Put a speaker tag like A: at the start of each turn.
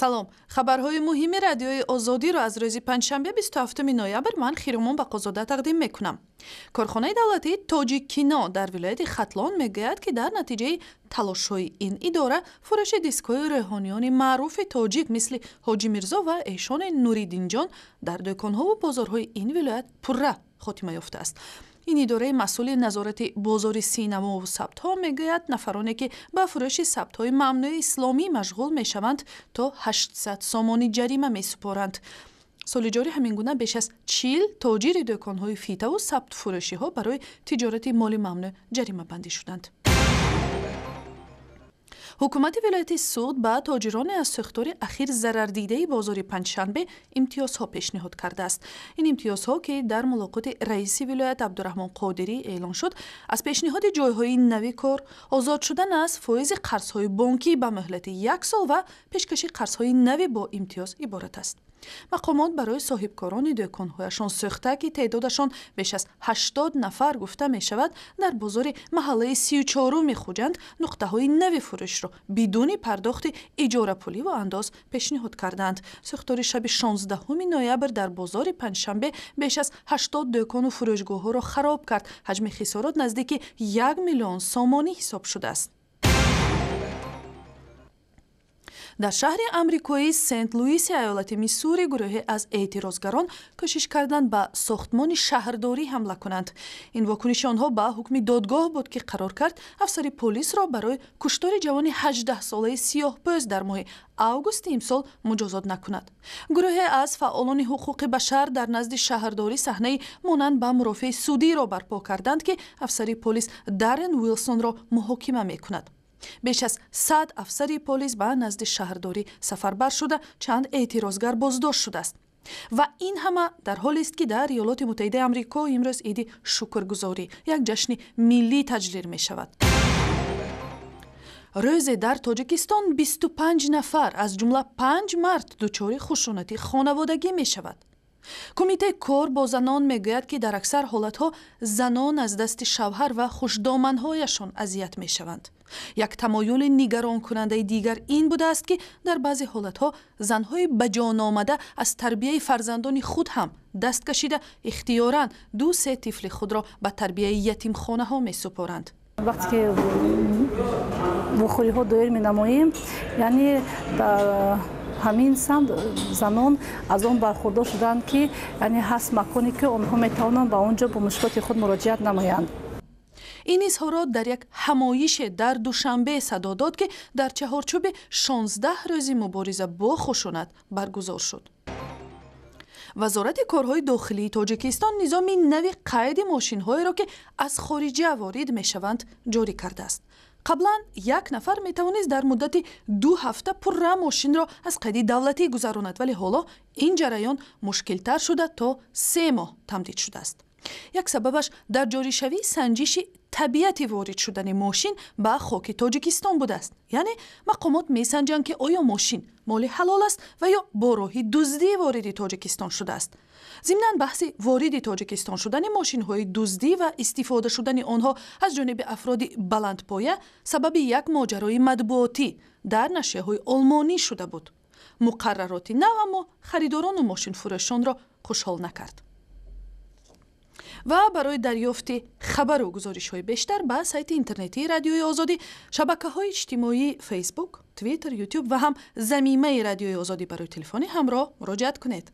A: салом. Хабарҳои муҳими радиои Озодиро аз рӯзи панҷшанбе 27 ноябр ман Хиромон Бақозода тақдим мекунам. Корхонаи давлатии Тоҷикино дар вилояти Хатлон мегӯяд, ки дар натиҷаи талошҳои ин идора фурӯши дискҳои рӯҳониёни маъруфи тоҷик мисли Ҳоҷи Мирзо ва Эшони Нуриддинҷон дар дӯконҳову бозорҳои ин вилоят пурра хотима ёфтааст. این اداره مسئول نظارت بازار سینما و ثبت‌ها میگوید نفرانی که با فروش ثبت‌های ممنوع اسلامی مشغول میشوند تا 800 سامانی جریمه میسپارند. سال جاری همین گونه بیش از 40 تاجر دکان‌های فیته و ثبت فروشی‌ها برای تجارت مال ممنوع جریمه بندی شدند. حکومت ولایت سوغد با تاجران از ساختار اخیر ضرر دیده بازار پنجشنبه امتیازها پیشنهاد کرده است. این امتیازها که در ملاقات رئیس ولایت عبدالرحمن قادری اعلان شد، از پیشنهاد جایهای نوی کار، آزاد شدن از فایز قرضهای بانکی به مهلت 1 سال و پیشکش قرضهای نوی با امتیاز عبارت است. مقامات برای صاحبکاران دکان‌هایشان ساخته که تعدادشان بیش از 80 نفر گفته می شود در بازار محله 34 خوجند نقطه‌های نوی فروش را بدون پرداخت اجاره پولی و انداز پیشنهاد کردند. ساختار شب 16 نوامبر در بازار پنجشنبه بیش از 80 دکان و فروشگاه‌ها را خراب کرد. حجم خسارات نزدیک 1 میلیون سامانی حساب شده است. در شهر آمریکایی سنت لوئیس ایالت میسوری گروهی از اعتراضگران کوشش کردند به ساختمان شهرداری حمله کنند. این واکنش آنها به حکم دادگاه بود که قرار کرد افسر پلیس را برای کشتار جوان 18 ساله سیاه‌پوست در ماه آگوست امسال مجازات نکند. گروهی از فعالان حقوق بشر در نزد شهرداری صحنه مانند به مرافع سودی را برپا کردند که افسر پلیس دارن ویلسون را محاکمه می‌کند. بیش از 100 افسر پلیس به نزد شهرداری سفربر شده، چند اعتراضگر بازداشت شده است. و این همه در حالی است که در ایالات متحده آمریکا امروز عید شکرگزاری، یک جشن ملی تجلیل می شود. روز در تاجیکستان 25 نفر از جمله 5 مرد دچار خشونت خانوادگی می شود. کمیته کار با زنان میگوید که در اکثر حالتها زنان از دست شوهر و خوشدامنهایشان اذیت می شوند. یک تمایل نگران کننده دیگر این بوده است که در بعضی حالتها زنهای بجان آمده از تربیه فرزندان خود هم دست کشیده اختیاراً 2-3 طفل خود را به تربیه یتیم خانه ها می سپارند.
B: وقتی که بخوری ها دایر می نماییم، یعنی همین سمت زنان از آن برخوردار شدند که یعنی هست مکانی که آنها میتوانند به آنجا با مشکلات خود مراجعت نمایند.
A: این اظهارات در یک همایش در دوشنبه صدا داد که در چهارچوب 16 روزی مبارزه با خشونت برگزار شد. وزارت کارهای داخلی تاجیکستان نظام نوی قید ماشین‌هایی را که از خارجه وارد می‌شوند جاری کرده است. قبلا یک نفر میتوانست در مدت 2 هفته پرره ماشین را از قید دولتی گذراند، ولی حالا این جریان مشکل‌تر شده تا 3 ماه تمدید شده است. یک سببش در جاری شوی سنجش طبیعت وارد شدن ماشین به خاک تاجیکستان بوده است. یعنی مقامات میسنجند که آیا ماشین مال حلال است و یا با راه دزدی وارد تاجیکستان شده است. ضمناً بحث وارد تاجیکستان شدن ماشین های دزدی و استفاده شدن آنها از جانب افراد بلندپایه سبب یک ماجرای مطبوعاتی در نشریه های آلمانی شده بود. مقررات نو اما خریداران و ماشین فروشان را خوشحال نکرد. و برای دریافت خبر و گزارش های بیشتر به سایت اینترنتی رادیوی آزادی، شبکه های اجتماعی فیسبوک، توییتر، یوتیوب و هم ضمیمه رادیوی آزادی برای تلفنی همراه مراجعت کنید.